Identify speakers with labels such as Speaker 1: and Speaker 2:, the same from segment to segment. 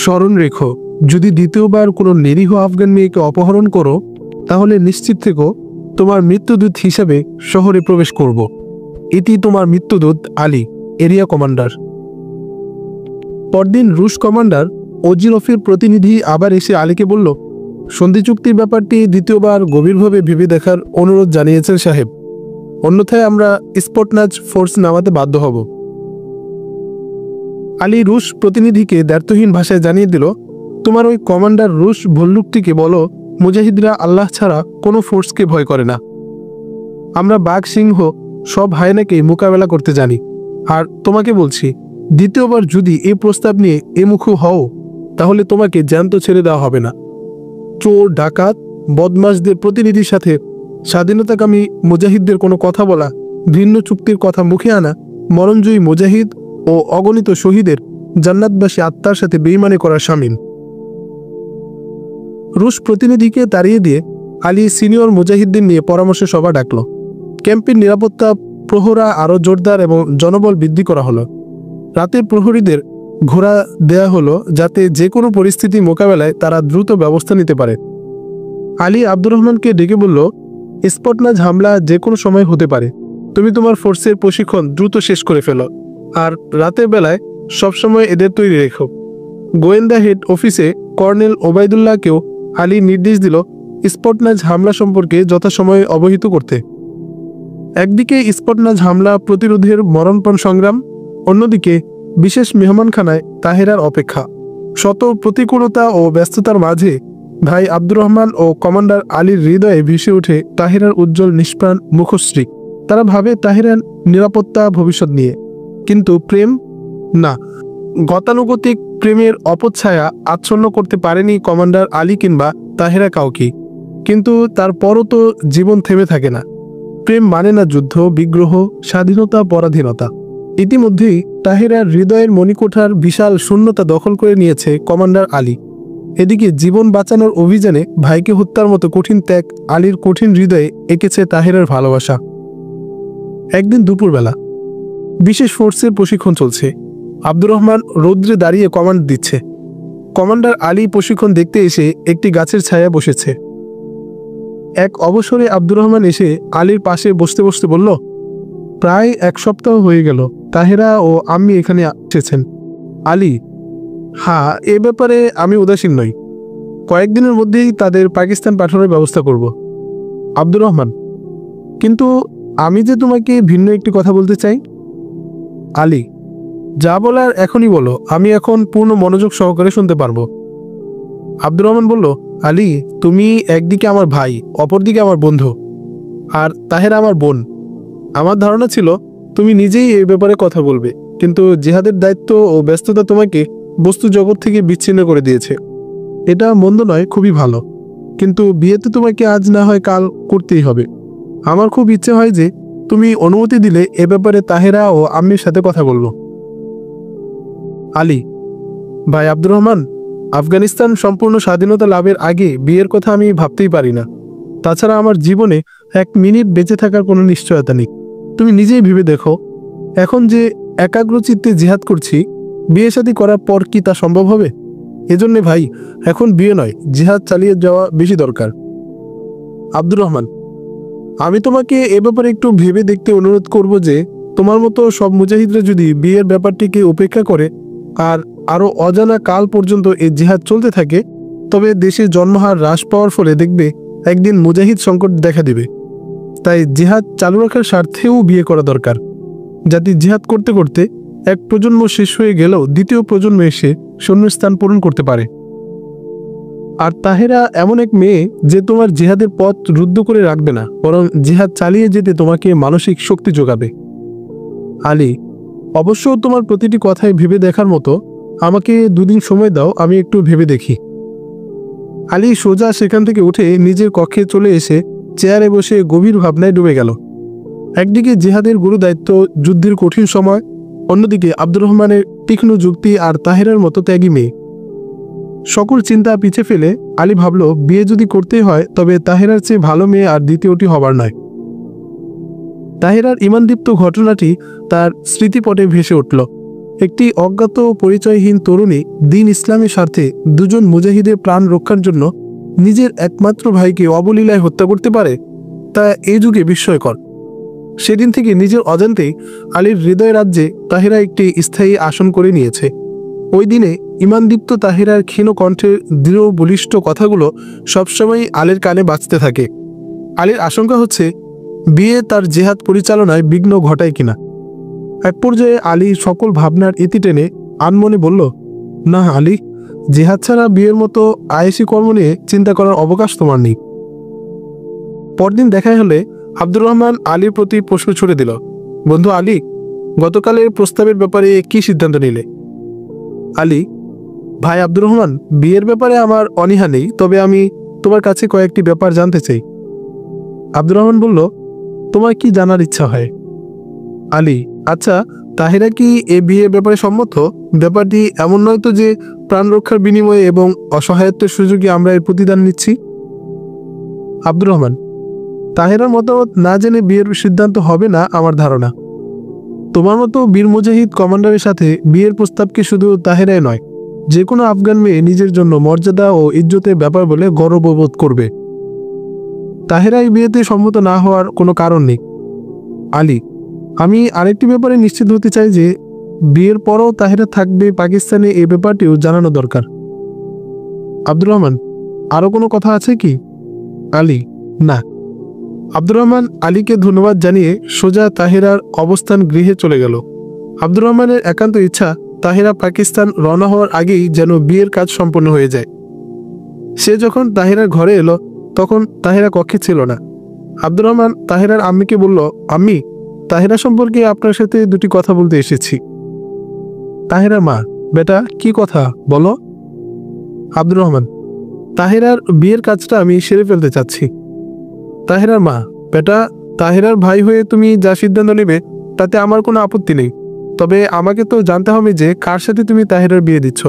Speaker 1: স্মরণ রেখো, যদি দ্বিতীয়বার কোনো নিরীহ আফগান মেয়েকে অপহরণ করো তাহলে নিশ্চিত থেকো তোমার মৃত্যুদূত হিসাবে শহরে প্রবেশ করব। এটি তোমার মৃত্যুদূত আলী, এরিয়া কমান্ডার। পরদিন রুশ কমান্ডার ওজিরফের প্রতিনিধি আবার এসে আলীকে বলল, সন্ধি চুক্তির ব্যাপারটি দ্বিতীয়বার গভীরভাবে ভেবে দেখার অনুরোধ জানিয়েছেন সাহেব, অন্যথায় আমরা স্পটনাজ ফোর্স নামাতে বাধ্য হব। আলী রুশ প্রতিনিধিকে দ্ব্যর্থহীন ভাষায় জানিয়ে দিল, তোমার ওই কমান্ডার রুশ ভল্লুকটিকে বলো মুজাহিদরা আল্লাহ ছাড়া কোনো ফোর্সকে ভয় করে না। আমরা বাঘ সিংহ সব হায়নাকে মোকাবেলা করতে জানি। আর তোমাকে বলছি, দ্বিতীয়বার যদি এই প্রস্তাব নিয়ে এমুখো হও তাহলে তোমাকে জ্যান্ত ছেড়ে দেওয়া হবে না। চোর, ডাকাত, বদমাশদের প্রতিনিধির সাথে স্বাধীনতাকামী মুজাহিদদের কোনো কথা বলা, ভিন্ন চুক্তির কথা মুখে আনা, মরণজয়ী মুজাহিদ ও অগণিত শহীদের জান্নাতবাসী আত্মার সাথে বেইমানি করার শামিল। রুশ প্রতিনিধিকে তাড়িয়ে দিয়ে আলী সিনিয়র মুজাহিদদের নিয়ে পরামর্শ সভা ডাকল। ক্যাম্পের নিরাপত্তা প্রহরা আরও জোরদার এবং জনবল বৃদ্ধি করা হলো। রাতের প্রহরীদের ঘোড়া দেয়া হলো যাতে যে কোনো পরিস্থিতি মোকাবেলায় তারা দ্রুত ব্যবস্থা নিতে পারে। আলী আব্দুর রহমানকে ডেকে বলল, স্পটনাজ হামলা যে কোনো সময় হতে পারে, তুমি তোমার ফোর্সের প্রশিক্ষণ দ্রুত শেষ করে ফেলো আর রাতের বেলায় সবসময় এদের তৈরি রেখো। গোয়েন্দা হেড অফিসে কর্নেল ওবায়দুল্লাহকেও আলী নির্দেশ দিল স্পটনাজ হামলা সম্পর্কে যথাসময়ে অবহিত করতে। একদিকে স্পটনাজ হামলা প্রতিরোধের মরণপণ সংগ্রাম, অন্যদিকে বিশেষ মেহমানখানায় তাহেরার অপেক্ষা। শত প্রতিকূলতা ও ব্যস্ততার মাঝে ভাই আব্দুর রহমান ও কমান্ডার আলীর হৃদয়ে ভেসে ওঠে তাহেরার উজ্জ্বল নিষ্প্রাণ মুখশ্রী। তারা ভাবে তাহেরার নিরাপত্তা ভবিষ্যৎ নিয়ে, কিন্তু প্রেম না। গতানুগতিক প্রেমের অপচ্ছায়া আচ্ছন্ন করতে পারেনি কমান্ডার আলী কিংবা তাহেরা কাউকে। কিন্তু তারপরও তো জীবন থেমে থাকে না। প্রেম মানে না যুদ্ধ, বিগ্রহ, স্বাধীনতা, পরাধীনতা। ইতিমধ্যেই তাহেরার হৃদয়ের মণিকোঠার বিশাল শূন্যতা দখল করে নিয়েছে কমান্ডার আলী। এদিকে জীবন বাঁচানোর অভিযানে ভাইকে হত্যার মতো কঠিন ত্যাগ আলীর কঠিন হৃদয়ে এঁকেছে তাহেরার ভালোবাসা। একদিন দুপুরবেলা বিশেষ ফোর্সের প্রশিক্ষণ চলছে। আব্দুর রহমান রৌদ্রে দাঁড়িয়ে কমান্ড দিচ্ছে। কমান্ডার আলী প্রশিক্ষণ দেখতে এসে একটি গাছের ছায়া বসেছে। এক অবসরে আব্দুর রহমান এসে আলীর পাশে বসতে বসতে বলল, প্রায় এক সপ্তাহ হয়ে গেল তাহেরা ও আম্মি এখানে এসেছেন। আলী, হ্যাঁ, এ ব্যাপারে আমি উদাসীন নই। কয়েকদিনের মধ্যেই তাদের পাকিস্তান পাঠানোর ব্যবস্থা করব। আব্দুর রহমান, কিন্তু আমি যে তোমাকে ভিন্ন একটি কথা বলতে চাই। আলী, যা বলার এখনই বলো, আমি এখন পূর্ণ মনোযোগ সহকারে শুনতে পারবো। আব্দুর রহমান বলল, আলী, তুমি একদিকে আমার ভাই, অপরদিকে আমার বন্ধু, আর তাহেরা আমার বোন। আমার ধারণা ছিল তুমি নিজেই এই ব্যাপারে কথা বলবে, কিন্তু জিহাদের দায়িত্ব ও ব্যস্ততা তোমাকে বস্তু জগৎ থেকে বিচ্ছিন্ন করে দিয়েছে। এটা মন্দ নয়, খুবই ভালো, কিন্তু বিয়েতে তোমাকে আজ না হয় কাল করতেই হবে। আমার খুব ইচ্ছে হয় যে তুমি অনুমতি দিলে এ ব্যাপারে তাহেরা ও আম্মির সাথে কথা বলবো। আলী, ভাই আব্দুর রহমান, আফগানিস্তান সম্পূর্ণ স্বাধীনতা লাভের আগে বিয়ের কথা আমি ভাবতেই পারি না। তাছাড়া আমার জীবনে এক মিনিট বেঁচে থাকার কোনো নিশ্চয়তা নেই। তুমি নিজেই ভেবে দেখো, এখন যে একাগ্রচিত্তে জিহাদ করছি, বিয়ে শাদী করার পর কি তা সম্ভব হবে? এজন্যে ভাই, এখন বিয়ে নয়, জিহাদ চালিয়ে যাওয়া বেশি দরকার। আব্দুর রহমান, আমি তোমাকে এ ব্যাপারে একটু ভেবে দেখতে অনুরোধ করব যে তোমার মতো সব মুজাহিদরা যদি বিয়ের ব্যাপারটিকে উপেক্ষা করে আর আরও অজানা কাল পর্যন্ত এই জিহাদ চলতে থাকে, তবে দেশের জন্মহার হ্রাস পাওয়ার ফলে দেখবে একদিন মুজাহিদ সংকট দেখা দেবে। তাই জিহাদ চালু রাখার স্বার্থেও বিয়ে করা দরকার, যাতে জিহাদ করতে করতে এক প্রজন্ম শেষ হয়ে গেলেও দ্বিতীয় প্রজন্ম এসে শূন্যস্থান পূরণ করতে পারে। আর তাহেরা এমন এক মেয়ে যে তোমার জিহাদের পথ রুদ্ধ করে রাখবে না, বরং জিহাদ চালিয়ে যেতে তোমাকে মানসিক শক্তি যোগাবে। আলী, অবশ্য তোমার প্রতিটি কথায় ভেবে দেখার মতো। আমাকে দুদিন সময় দাও, আমি একটু ভেবে দেখি। আলী সোজা সেখান থেকে উঠে নিজের কক্ষে চলে এসে চেয়ারে বসে গভীর ভাবনায় ডুবে গেল। একদিকে জিহাদের গুরু দায়িত্ব, যুদ্ধের কঠিন সময়, অন্যদিকে আব্দুর রহমানের তীক্ষ্ণ যুক্তি আর তাহেরার মতো ত্যাগী মেয়ে। সকল চিন্তা পিছে ফেলে আলী ভাবল, বিয়ে যদি করতেই হয় তবে তাহেরার চেয়ে ভালো মেয়ে আর দ্বিতীয়টি হবার নয়। তাহেরার ইমানদীপ্ত ঘটনাটি তার স্মৃতিপটে ভেসে উঠল। একটি অজ্ঞাত পরিচয়হীন তরুণী দ্বীন ইসলামের স্বার্থে দুজন মুজাহিদের প্রাণ রক্ষার জন্য নিজের একমাত্র ভাইকে অবলীলায় হত্যা করতে পারে, তা এই যুগে বিস্ময়কর। সেদিন থেকে নিজের অজান্তেই আলীর হৃদয় রাজ্যে তাহেরা একটি স্থায়ী আসন করে নিয়েছে। ওই দিনে ইমানদীপ্ত তাহেরার ক্ষীণ কণ্ঠের দৃঢ় বলিষ্ঠ কথাগুলো সবসময় আলীর কানে বাজতে থাকে। আলীর আশঙ্কা হচ্ছে বিয়ে তার জেহাদ পরিচালনায় বিঘ্ন ঘটায় কিনা। এক পর্যায়ে আলী সকল ভাবনার ইতি টেনে আনমনে বলল, না আলী, জেহাদ ছাড়া বিয়ের মতো আয়েশি কর্ম নিয়ে চিন্তা করার অবকাশ তোমার নেই। পরদিন দেখা হলে আব্দুর রহমান আলীর প্রতি প্রশ্ন ছুড়ে দিল, বন্ধু আলী, গতকালের প্রস্তাবের ব্যাপারে কি সিদ্ধান্ত নিলে? আলী, ভাই আব্দুর রহমান, বিয়ের ব্যাপারে আমার অনীহা নেই, তবে আমি তোমার কাছে কয়েকটি ব্যাপার জানতে চাই। আব্দুর রহমান বলল, তোমার কি জানার ইচ্ছা হয়? আলী, আচ্ছা, তাহেরা কি এ বিয়ের ব্যাপারে সম্মত? ব্যাপারটি এমন নয় তো যে প্রাণ রক্ষার বিনিময়ে এবং অসহায়ত্বের সুযোগে আমরা এর প্রতিদান নিচ্ছি? আব্দুর রহমান, তাহেরার মতামত না জেনে বিয়ের সিদ্ধান্ত হবে না আমার ধারণা। তোমার মতো বীর মুজাহিদ কমান্ডারের সাথে বিয়ের প্রস্তাবকে শুধু তাহেরাই নয়, যে কোনো আফগান মেয়ে নিজের জন্য মর্যাদা ও ইজ্জতের ব্যাপার বলে গর্ববোধ করবে। তাহেরা এই বিয়েতে সম্মত না হওয়ার কোনো কারণ নেই। আলী, আমি আরেকটি ব্যাপারে নিশ্চিত হতে চাই যে বিয়ের পরও তাহেরা থাকবে পাকিস্তানে, এই ব্যাপারটিও জানানো দরকার। আব্দুর রহমান, আরও কোনো কথা আছে কি? আলী, না। আব্দুর রহমান আলীকে ধন্যবাদ জানিয়ে সোজা তাহেরার অবস্থান গৃহে চলে গেল। আব্দুর রহমানের একান্ত ইচ্ছা তাহেরা পাকিস্তান রওনা হওয়ার আগেই যেন বিয়ের কাজ সম্পন্ন হয়ে যায়। সে যখন তাহেরার ঘরে এলো তখন তাহেরা কক্ষে ছিল না। আব্দুর রহমান তাহেরার আম্মিকে বলল, আম্মি, তাহেরা সম্পর্কে আপনার সাথে দুটি কথা বলতে এসেছি। তাহেরার মা, বেটা, কি কথা বলো? আব্দুর রহমান, তাহেরার বিয়ের কাজটা আমি সেরে ফেলতে চাচ্ছি। তাহেরার মা, বেটা, তাহেরার ভাই হয়ে তুমি যা সিদ্ধান্ত নেবে তাতে আমার কোনো আপত্তি নেই, তবে আমাকে তো জানতে হবে যে কার সাথে তুমি তাহেরার বিয়ে দিচ্ছ।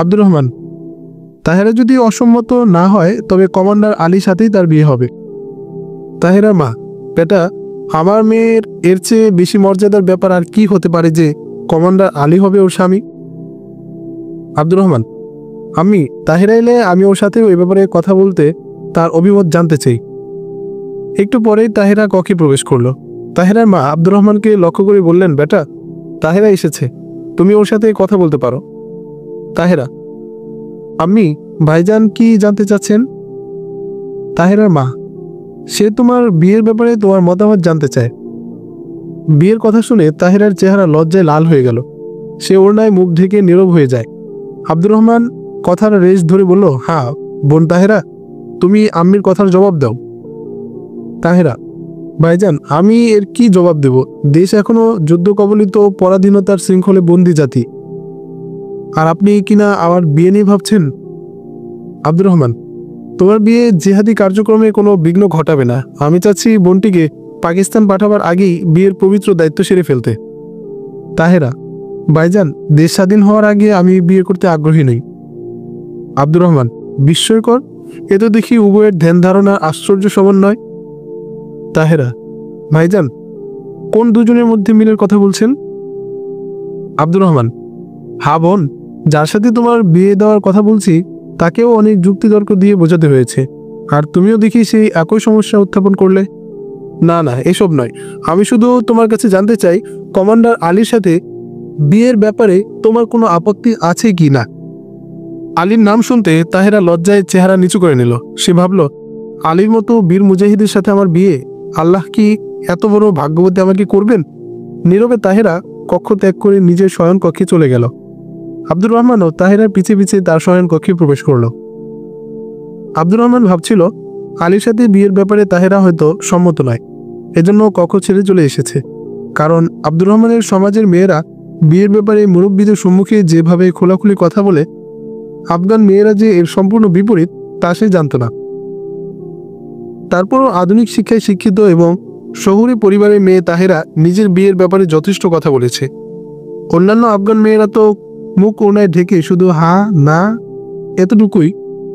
Speaker 1: আব্দুর রহমান, তাহেরা যদি অসম্মত না হয় তবে কমান্ডার আলীর সাথেই তার বিয়ে হবে। তাহেরার মা, বেটা, আমার মেয়ের এর চেয়ে বেশি মর্যাদার ব্যাপার আর কি হতে পারে যে কমান্ডার আলী হবে ওর স্বামী? আব্দুর রহমান, আমি তাহেরা এলে আমি ওর সাথে ওই ব্যাপারে কথা বলতে, তার অভিমত জানতে চাই। একটু পরেই তাহেরা কক্ষে প্রবেশ করলো। তাহেরার মা আব্দুর রহমানকে লক্ষ্য করে বললেন, বেটা, তাহেরা এসেছে, তুমি ওর সাথে কথা বলতে পারো। তাহেরা, আম্মি, ভাইজান কি জানতে চাচ্ছেন? তাহেরার মা, সে তোমার বিয়ের ব্যাপারে তোমার মতামত জানতে চায়। বিয়ের কথা শুনে তাহেরার চেহারা লজ্জায় লাল হয়ে গেল। সে ওড়নায় মুখ ঢেকে নীরব হয়ে যায়। আব্দুর রহমান কথার রেশ ধরে বলল, হ্যাঁ বোন তাহেরা, তুমি আম্মির কথার জবাব দাও। তাহেরা, ভাইজান, আমি এর কি জবাব দেব? দেশ এখনো যুদ্ধ কবলিত, পরাধীনতার শৃঙ্খলে বন্দী জাতি, আর আপনি কিনা আমার বিয়ে নিয়ে ভাবছেন? আব্দুর রহমান, তোমার বিয়ে জেহাদি কার্যক্রমে কোনো বিঘ্ন ঘটাবে না। আমি চাচ্ছি বোনটিকে পাকিস্তান পাঠাবার আগেই বিয়ের পবিত্র দায়িত্ব সেরে ফেলতে। তাহেরা, ভাইজান, দেশ স্বাধীন হওয়ার আগে আমি বিয়ে করতে আগ্রহী নই। আব্দুর রহমান, বিস্ময়কর, এ তো দেখি উভয়ের ধ্যান ধারণার আশ্চর্য সমন্বয়। তাহেরা, ভাইজান, কোন দুজনের মধ্যে মিলের কথা বলছেন? আব্দুর রহমান, হ্যাঁ বোন, যার সাথে তোমার বিয়ে দেওয়ার কথা বলছি তাকেও অনেক যুক্তিতর্ক দিয়ে বোঝাতে হয়েছে, আর তুমিও দেখি সেই একই সমস্যা উত্থাপন করলে। না না, এসব নয়, আমি শুধু তোমার কাছে জানতে চাই কমান্ডার আলীর সাথে বিয়ের ব্যাপারে তোমার কোনো আপত্তি আছে কি না। আলীর নাম শুনতে তাহেরা লজ্জায় চেহারা নিচু করে নিল। সে ভাবল, আলীর মতো বীর মুজাহিদের সাথে আমার বিয়ে, আল্লাহ কি এত বড় ভাগ্যবতী আমাকে করবেন? নীরবে তাহেরা কক্ষ ত্যাগ করে নিজের শয়ন কক্ষে চলে গেল। আব্দুর রহমানও তাহেরার পিছে পিছে তার শয়ন কক্ষে প্রবেশ করল। আব্দুর রহমান ভাবছিল আলীর সাথে বিয়ের ব্যাপারে তাহেরা হয়তো সম্মত নয়, এজন্য কক্ষ ছেড়ে চলে এসেছে। কারণ আব্দুর রহমানের সমাজের মেয়েরা বিয়ের ব্যাপারে মুরব্বীদের সম্মুখে যেভাবে খোলাখুলি কথা বলে, আফগান মেয়েরা যে এর সম্পূর্ণ বিপরীত তা সে জানত না। তারপরও আধুনিক শিক্ষায় শিক্ষিত এবং শহুরে পরিবারের মেয়ে তাহেরা নিজের বিয়ের ব্যাপারে যথেষ্ট কথা বলেছে। অন্যান্য আফগান মেয়েরা তো মুখ ওড়নায় ঢেকে শুধু হা না এতটুকুই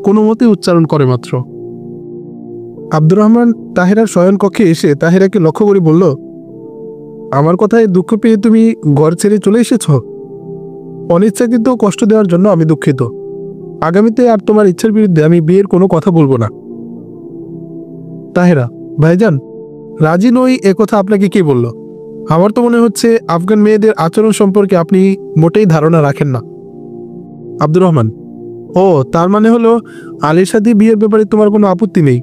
Speaker 1: কোনো মতে উচ্চারণ করে মাত্র। আব্দুর রহমান তাহেরার শয়ন কক্ষে এসে তাহেরাকে লক্ষ্য করে বলল, আমার কথায় দুঃখ পেয়ে তুমি ঘর ছেড়ে চলে এসেছ? অনিচ্ছাকৃত কষ্ট দেওয়ার জন্য আমি দুঃখিত। আগামীতে আর তোমার ইচ্ছার বিরুদ্ধে আমি বিয়ের কোনো কথা বলবো না। তাহেরা: ভাইজান, রাজি নই একথা আপনাকে কে বলল? আমার তো মনে হচ্ছে আফগান মেয়েদের আচরণ সম্পর্কে আপনি মোটেই ধারণা রাখেন না। আব্দুর রহমান: ও, তার মানে হলো আলীর সাথে বিয়ের ব্যাপারে তোমার কোনো আপত্তি নেই?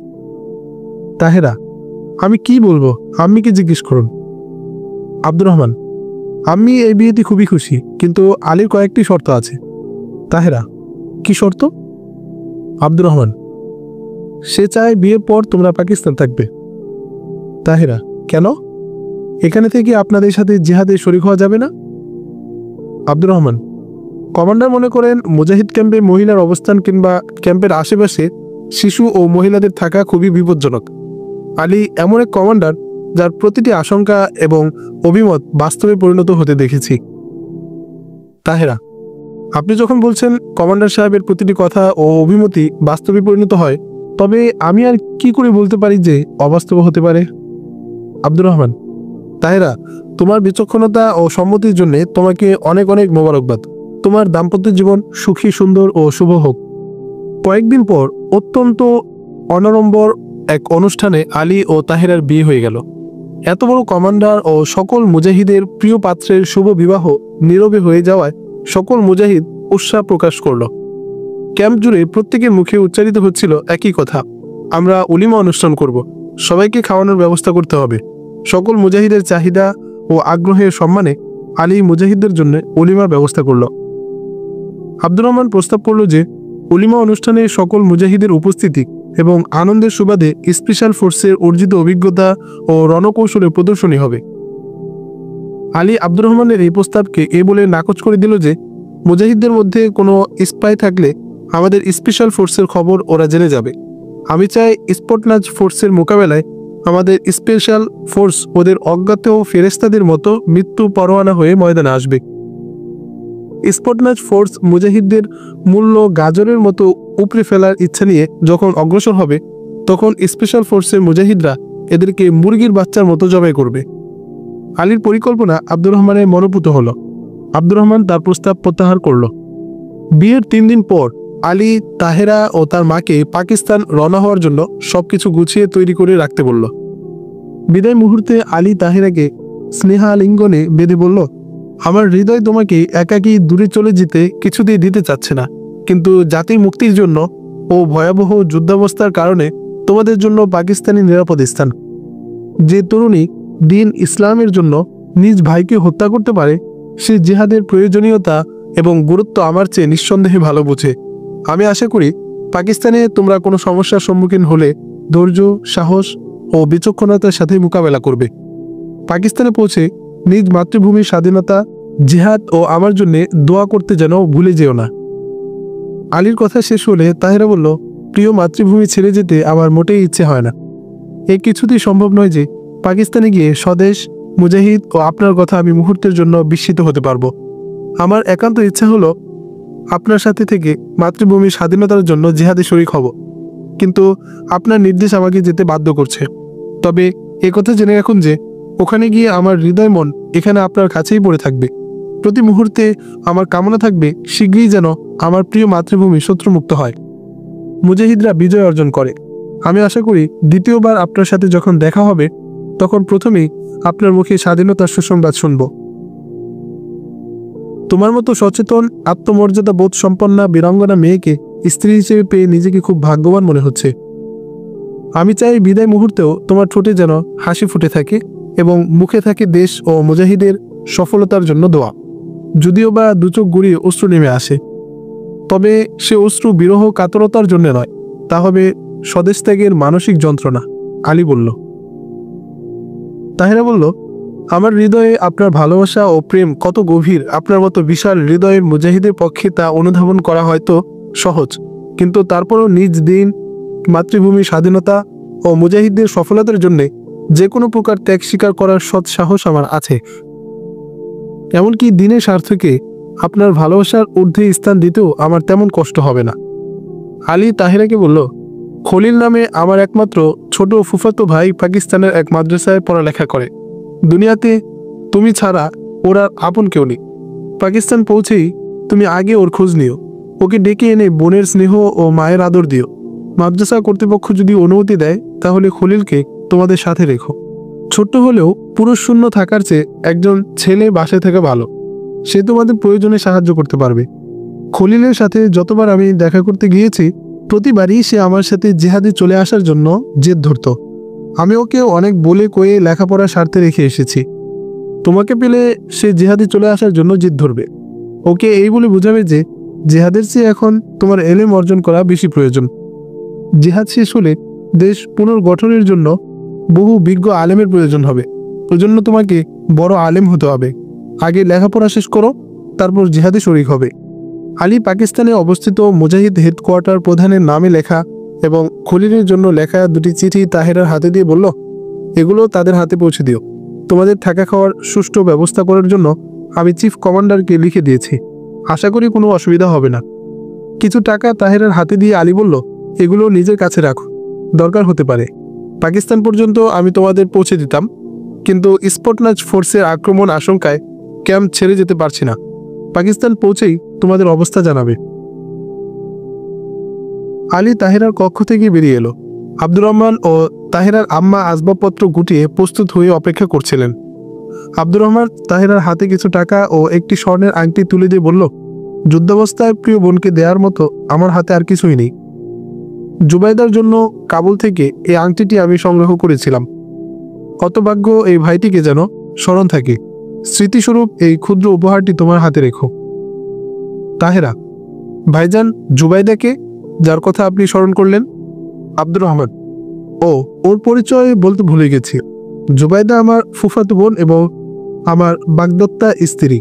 Speaker 1: তাহেরা: আমি কি বলবো, আম্মিকে জিজ্ঞেস করুন। আব্দুর রহমান: আমি এই বিয়েতে খুবই খুশি, কিন্তু আলীর কয়েকটি শর্ত আছে। তাহেরা: কি শর্ত? আব্দুর রহমান: সে চায় বিয়ের পর তোমরা পাকিস্তান থাকবে। তাহেরা: কেন? এখানে থেকে আপনাদের সাথে জিহাদে শরীক হওয়া যাবে না? আব্দুর রহমান: কমান্ডার মনে করেন মুজাহিদ ক্যাম্পে মহিলার অবস্থান কিংবা ক্যাম্পের আশেপাশে শিশু ও মহিলাদের থাকা খুবই বিপজ্জনক। আলী এমন এক কমান্ডার যার প্রতিটি আশঙ্কা এবং অভিমত বাস্তবে পরিণত হতে দেখেছি। তাহেরা: আপনি যখন বলছেন কমান্ডার সাহেবের প্রতিটি কথা ও অভিমতই বাস্তবে পরিণত হয়, তবে আমি আর কি করে বলতে পারি যে অবাস্তব হতে পারে? আব্দুর রহমান: তাহেরা, তোমার বিচক্ষণতা ও সম্মতির জন্য তোমাকে অনেক অনেক মোবারকবাদ। তোমার দাম্পত্য জীবন সুখী, সুন্দর ও শুভ হোক। কয়েকদিন পর অত্যন্ত অনাড়ম্বর এক অনুষ্ঠানে আলী ও তাহেরার বিয়ে হয়ে গেল। এত বড় কমান্ডার ও সকল মুজাহিদের প্রিয় পাত্রের শুভ বিবাহ নীরবে হয়ে যাওয়ায় সকল মুজাহিদ উৎসাহ প্রকাশ করল। ক্যাম্প জুড়ে প্রত্যেকের মুখে উচ্চারিত হচ্ছিল একই কথা: আমরা উলিমা অনুষ্ঠান করব, সবাইকে খাওয়ানোর ব্যবস্থা করতে হবে। সকল মুজাহিদের চাহিদা ও আগ্রহের সম্মানে আলী মুজাহিদদের জন্য উলিমার ব্যবস্থা করল। আব্দুর রহমান প্রস্তাব করল যে উলিমা অনুষ্ঠানে সকল মুজাহিদের উপস্থিতি এবং আনন্দের সুবাদে স্পেশাল ফোর্সের অর্জিত অভিজ্ঞতা ও রণকৌশলের প্রদর্শনী হবে। আলী আব্দুর রহমানের এই প্রস্তাবকে এ বলে নাকচ করে দিল যে মুজাহিদদের মধ্যে কোনো স্পাই থাকলে আমাদের স্পেশাল ফোর্সের খবর ওরা জেনে যাবে। আমি চাই স্পটনাজ ফোর্সের মোকাবেলায় আমাদের স্পেশাল ফোর্স ওদের অজ্ঞাত ফেরেস্তাদের মতো মৃত্যু পরোয়ানা হয়ে ময়দানে আসবে। স্পটনাজ ফোর্স মুজাহিদদের মূল্য গাজরের মতো উপড়ে ফেলার ইচ্ছা নিয়ে যখন অগ্রসর হবে, তখন স্পেশাল ফোর্সের মুজাহিদরা এদেরকে মুরগির বাচ্চার মতো জবাই করবে। আলীর পরিকল্পনা আব্দুর রহমানের মনোপুত হল। আব্দুর রহমান তার প্রস্তাব প্রত্যাহার করল। বিয়ের 3 দিন পর আলী তাহেরা ও তার মাকে পাকিস্তান রওনা হওয়ার জন্য সবকিছু গুছিয়ে তৈরি করে রাখতে বলল। বিদায় মুহূর্তে আলী তাহেরাকে স্নেহালিঙ্গনে বেঁধে বলল, আমার হৃদয় তোমাকে একাকী দূরে চলে যেতে কিছুতেই দিতে চাচ্ছে না, কিন্তু জাতির মুক্তির জন্য ও ভয়াবহ যুদ্ধাবস্থার কারণে তোমাদের জন্য পাকিস্তানি নিরাপদ স্থান। যে তরুণী দিন ইসলামের জন্য নিজ ভাইকে হত্যা করতে পারে, সে জিহাদের প্রয়োজনীয়তা এবং গুরুত্ব আমার চেয়ে নিঃসন্দেহে ভালো বোঝে। আমি আশা করি পাকিস্তানে তোমরা কোনো সমস্যার সম্মুখীন হলে ধৈর্য, সাহস ও বিচক্ষণতার সাথে মোকাবেলা করবে। পাকিস্তানে পৌঁছে নিজ মাতৃভূমির স্বাধীনতা, জিহাদ ও আমার জন্য দোয়া করতে যেন ভুলে যেও না। আলীর কথা শেষ হলে তাহেরা বলল, প্রিয় মাতৃভূমি ছেড়ে যেতে আমার মোটেই ইচ্ছে হয় না। এ কিছুতেই সম্ভব নয় যে পাকিস্তানে গিয়ে স্বদেশ, মুজাহিদ ও আপনার কথা আমি মুহূর্তের জন্য বিস্মিত হতে পারবো। আমার একান্ত ইচ্ছা হলো আপনার সাথে থেকে মাতৃভূমির স্বাধীনতার জন্য জিহাদে শরীক হব, কিন্তু আপনার নির্দেশ আমাকে যেতে বাধ্য করছে। তবে একথা জেনে রাখুন যে ওখানে গিয়ে আমার হৃদয় মন এখানে আপনার কাছেই পড়ে থাকবে। প্রতি মুহূর্তে আমার কামনা থাকবে শীঘ্রই যেন আমার প্রিয় মাতৃভূমি শত্রুমুক্ত হয়, মুজাহিদরা বিজয় অর্জন করে। আমি আশা করি দ্বিতীয়বার আপনার সাথে যখন দেখা হবে, তখন প্রথমেই আপনার মুখে স্বাধীনতার সুসংবাদ শুনব। তোমার মতো সচেতন, আত্মমর্যাদা বোধ সম্পন্না বীরাঙ্গনা মেয়েকে স্ত্রী হিসেবে পেয়ে নিজেকে খুব ভাগ্যবান মনে হচ্ছে। আমি চাই বিদায় মুহূর্তেও তোমার ঠোঁটে যেন হাসি ফুটে থাকে এবং মুখে থাকে দেশ ও মুজাহিদের সফলতার জন্য দোয়া। যদিও বা দুচোখ গড়িয়ে অশ্রু নেমে আসে, তবে সে অশ্রু বিরহ কাতরতার জন্য নয়, তা হবে স্বদেশ ত্যাগের মানসিক যন্ত্রণা। আলী বলল। তাহেরা বলল, আমার হৃদয়ে আপনার ভালোবাসা ও প্রেম কত গভীর, আপনার মতো বিশাল হৃদয়ের মুজাহিদের পক্ষে তা অনুধাবন করা হয়তো সহজ, কিন্তু তারপরও নিজ দিন, মাতৃভূমির স্বাধীনতা ও মুজাহিদদের সফলতার জন্য যে কোনো প্রকার ত্যাগ স্বীকার করার সৎ সাহস আমার আছে। এমনকি দিনের স্বার্থকে আপনার ভালোবাসার ঊর্ধ্বে স্থান দিতেও আমার তেমন কষ্ট হবে না। আলী তাহেরাকে বলল, খলিল নামে আমার একমাত্র ছোট ফুফাতো ভাই পাকিস্তানের এক মাদ্রাসায় পড়ালেখা করে। দুনিয়াতে তুমি ছাড়া ওর আর আপন কেউ নেই। পাকিস্তান পৌঁছেই তুমি আগে ওর খোঁজ নিও, ওকে ডেকে এনে বোনের স্নেহ ও মায়ের আদর দিও। মাদ্রাসা কর্তৃপক্ষ যদি অনুমতি দেয় তাহলে খলিলকে তোমাদের সাথে রেখো। ছোট্ট হলেও পুরুষ শূন্য থাকার চেয়ে একজন ছেলে বাসায় থাকা ভালো, সে তোমাদের প্রয়োজনে সাহায্য করতে পারবে। খলিলের সাথে যতবার আমি দেখা করতে গিয়েছি প্রতিবারই সে আমার সাথে জেহাদে চলে আসার জন্য জেদ ধরত। আমি ওকে অনেক বলে কয়ে লেখাপড়ার স্বার্থে রেখে এসেছি। তোমাকে পেলে সে জেহাদে চলে আসার জন্য জেদ ধরবে। ওকে এই বলে বোঝাবে যে জেহাদের চেয়ে এখন তোমার এলেম অর্জন করা বেশি প্রয়োজন। জেহাদ শেষ হলে দেশ পুনর্গঠনের জন্য বহু বিজ্ঞ আলেমের প্রয়োজন হবে। ওই জন্য তোমাকে বড় আলেম হতে হবে। আগে লেখাপড়া শেষ করো, তারপর জেহাদে শরিক হবে। আলী পাকিস্তানে অবস্থিত মুজাহিদ হেডকোয়ার্টার প্রধানের নামে লেখা এবং খলিলের জন্য লেখা দুটি চিঠি তাহেরার হাতে দিয়ে বলল, এগুলো তাদের হাতে পৌঁছে দিও। তোমাদের থাকা খাওয়ার সুষ্ঠু ব্যবস্থা করার জন্য আমি চিফ কমান্ডারকে লিখে দিয়েছি। আশা করি কোনো অসুবিধা হবে না। কিছু টাকা তাহেরার হাতে দিয়ে আলী বলল, এগুলো নিজের কাছে রাখো, দরকার হতে পারে। পাকিস্তান পর্যন্ত আমি তোমাদের পৌঁছে দিতাম, কিন্তু স্পটনাজ ফোর্সের আক্রমণ আশঙ্কায় ক্যাম্প ছেড়ে যেতে পারছি না। পাকিস্তান পৌঁছেই তোমাদের অবস্থা জানাবে। আলী তাহেরার কক্ষ থেকে বেরিয়ে এলো। আব্দুর রহমান ও তাহেরার আম্মা আসবাবপত্র গুটিয়ে প্রস্তুত হয়ে অপেক্ষা করছিলেন। আব্দুর রহমান তাহেরার হাতে কিছু টাকা ও একটি স্বর্ণের আংটি তুলে দিয়ে বলল, যুদ্ধাবস্থায় প্রিয় বোনকে দেওয়ার মতো আমার হাতে আর কিছুই নেই। জুবাইদার জন্য কাবুল থেকে এই আংটিটি আমি সংগ্রহ করেছিলাম। হতভাগ্য এই ভাইটিকে যেন স্মরণ থাকে। স্মৃতিস্বরূপ এই ক্ষুদ্র উপহারটি তোমার হাতে রেখো। তাহেরা, ভাইজান জুবাইদাকে, যার কথা আপনি স্মরণ করলেন? আব্দুর রহমান, ওর পরিচয় বলতে ভুলে গেছি। জুবাইদা আমার ফুফাতো বোন এবং আমার বাগদত্তা স্ত্রী।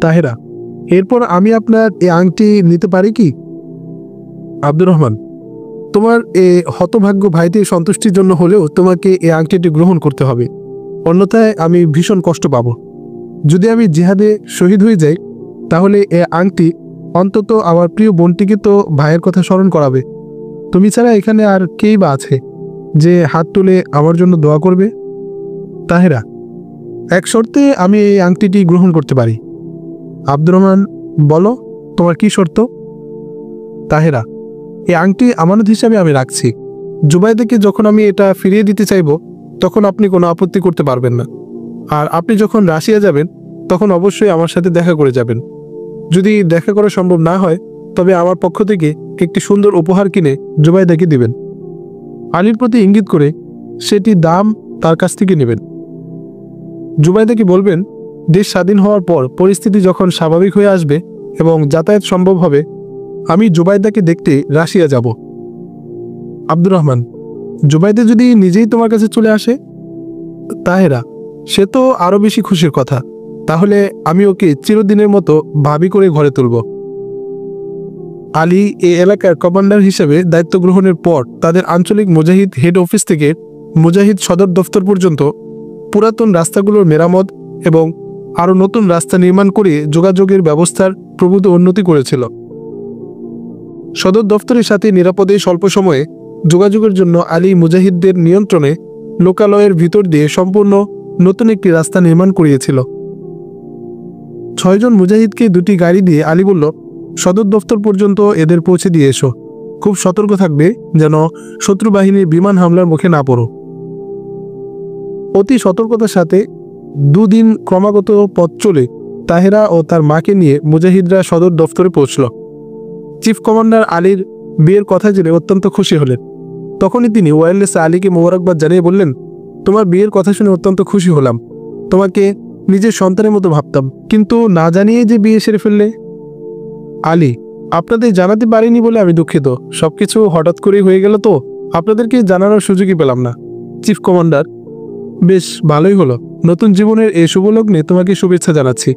Speaker 1: তাহেরা, এরপর আমি আপনার এই আংটি নিতে পারি কি? আব্দুর রহমান, তোমার এ হতভাগ্য ভাইটির সন্তুষ্টির জন্য হলেও তোমাকে এই আংটিটি গ্রহণ করতে হবে, অন্যথায় আমি ভীষণ কষ্ট পাব। যদি আমি জিহাদে শহীদ হয়ে যাই তাহলে এ আংটি অন্তত আমার প্রিয় বোনটিকে তো ভাইয়ের কথা স্মরণ করাবে। তুমি ছাড়া এখানে আর কেই বা আছে যে হাত তুলে আমার জন্য দোয়া করবে? তাহেরা, এক শর্তে আমি এই আংটিটি গ্রহণ করতে পারি। আব্দুর রহমান, বলো তোমার কি শর্ত? তাহেরা, এই আংটি আমানত হিসাবে আমি রাখছি। জুবাইদাকে যখন আমি এটা ফিরিয়ে দিতে চাইব তখন আপনি কোনো আপত্তি করতে পারবেন না। আর আপনি যখন রাশিয়া যাবেন তখন অবশ্যই আমার সাথে দেখা করে যাবেন। যদি দেখা করা সম্ভব না হয় তবে আমার পক্ষ থেকে একটি সুন্দর উপহার কিনে জুবাইদাকে দিবেন। আলীর প্রতি ইঙ্গিত করে সেটি দাম তার কাছ থেকে নেবেন। জুবাইদাকে বলবেন, দেশ স্বাধীন হওয়ার পর পরিস্থিতি যখন স্বাভাবিক হয়ে আসবে এবং যাতায়াত সম্ভব হবে আমি জুবাইদাকে দেখতে রাশিয়া যাব। আব্দুর রহমান, জুবাইদা যদি নিজেই তোমার কাছে চলে আসে? তাহেরা, সে তো আরো বেশি খুশির কথা। তাহলে আমি ওকে চিরদিনের মতো ভাবি করে ঘরে তুলব। আলী এই এলাকার কমান্ডার হিসেবে দায়িত্ব গ্রহণের পর তাদের আঞ্চলিক মুজাহিদ হেড অফিস থেকে মুজাহিদ সদর দফতর পর্যন্ত পুরাতন রাস্তাগুলোর মেরামত এবং আরও নতুন রাস্তা নির্মাণ করে যোগাযোগের ব্যবস্থার প্রভূত উন্নতি করেছিল। সদর দফতরের সাথে নিরাপদে স্বল্প সময়ে যোগাযোগের জন্য আলী মুজাহিদদের নিয়ন্ত্রণে লোকালয়ের ভিতর দিয়ে সম্পূর্ণ নতুন একটি রাস্তা নির্মাণ করিয়েছিল। 6 জন মুজাহিদকে 2টি গাড়ি দিয়ে আলী বলল, সদর দফতর পর্যন্ত এদের পৌঁছে দিয়ে এসো। খুব সতর্ক থাকবে যেন শত্রু বাহিনীর বিমান হামলার মুখে না পড়ো। অতি সতর্কতার সাথে 2 দিন ক্রমাগত পথ চলে তাহেরা ও তার মাকে নিয়ে মুজাহিদরা সদর দফতরে পৌঁছল। চিফ কমান্ডার আলীর বিয়ের কথা জেনে অত্যন্ত খুশি হলেন। তখনই তিনি ওয়্যারলেসে আলীকে মোবারকবাদ জানিয়ে বললেন, তোমার বিয়ের কথা শুনে অত্যন্ত খুশি হলাম। তোমাকে নিজের সন্তানের মতো ভাবতাম, কিন্তু না জানিয়ে যে বিয়ে সেরে ফেললে। আলী, আপনাদের জানাতে পারিনি বলে আমি দুঃখিত। সবকিছু হঠাৎ করেই হয়ে গেল তো আপনাদেরকে জানানোর সুযোগই পেলাম না। চিফ কমান্ডার, বেশ ভালোই হলো। নতুন জীবনের এই শুভলগ্নে তোমাকে শুভেচ্ছা জানাচ্ছি।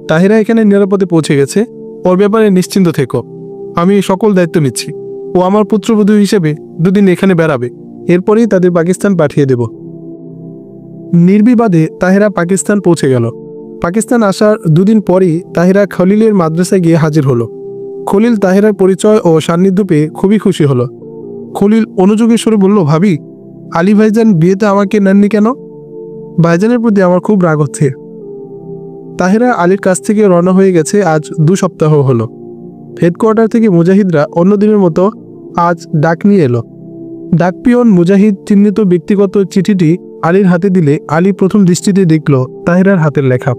Speaker 1: তাহেরা এখানে নিরাপদে পৌঁছে গেছে, ওর ব্যাপারে নিশ্চিন্ত থেকো। আমি সকল দায়িত্ব নিচ্ছি। ও আমার পুত্রবধূ হিসেবে 2 দিন এখানে বেড়াবে, এরপরেই তাদের পাকিস্তান পাঠিয়ে দেব। নির্বিবাদে তাহেরা পাকিস্তান পৌঁছে গেল। পাকিস্তান আসার 2 দিন পরই তাহেরা খলিলের মাদ্রাসায় গিয়ে হাজির হলো। খলিল তাহেরার পরিচয় ও সান্নিধ্য পেয়ে খুবই খুশি হলো। খলিল অনুযোগের স্বরে বলল, ভাবি, আলী ভাইজান বিয়েতে আমাকে নেননি কেন? ভাইজানের প্রতি আমার খুব রাগ হচ্ছে। তাহেরা আলীর কাছ থেকে রওনা হয়ে গেছে আজ 2 সপ্তাহ হলো। হেডকোয়ার্টার থেকে মুজাহিদরা অন্য দিনের মতো আজ ডাক নিয়ে এলো। ডাকপিয়ন মুজাহিদ চিহ্নিত ব্যক্তিগত চিঠিটি আলীর হাতে দিলে আলী প্রথম দৃষ্টিতে দেখল তাহেরার হাতের লেখা।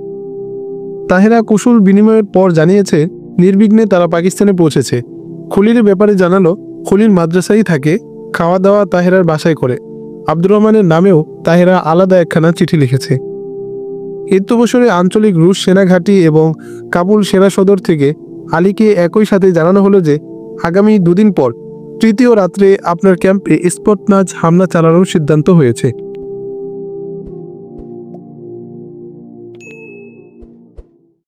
Speaker 1: তাহেরা কুশল বিনিময়ের পর জানিয়েছে নির্বিঘ্নে তারা পাকিস্তানে পৌঁছেছে। খলিলের ব্যাপারে জানালো খলিল মাদ্রাসায় থাকে, খাওয়া দাওয়া তাহেরার বাসায় করে। আব্দুর রহমানের নামেও তাহেরা আলাদা একখানা চিঠি লিখেছে। এত্তবসরে আঞ্চলিক রুশ সেনাঘাঁটি এবং কাবুল সেনা সদর থেকে আলীকে একই সাথে জানানো হলো যে আগামী 2 দিন পর তৃতীয় রাত্রে আপনার ক্যাম্পে স্পটনাজ হামলা চালানোর সিদ্ধান্ত হয়েছে।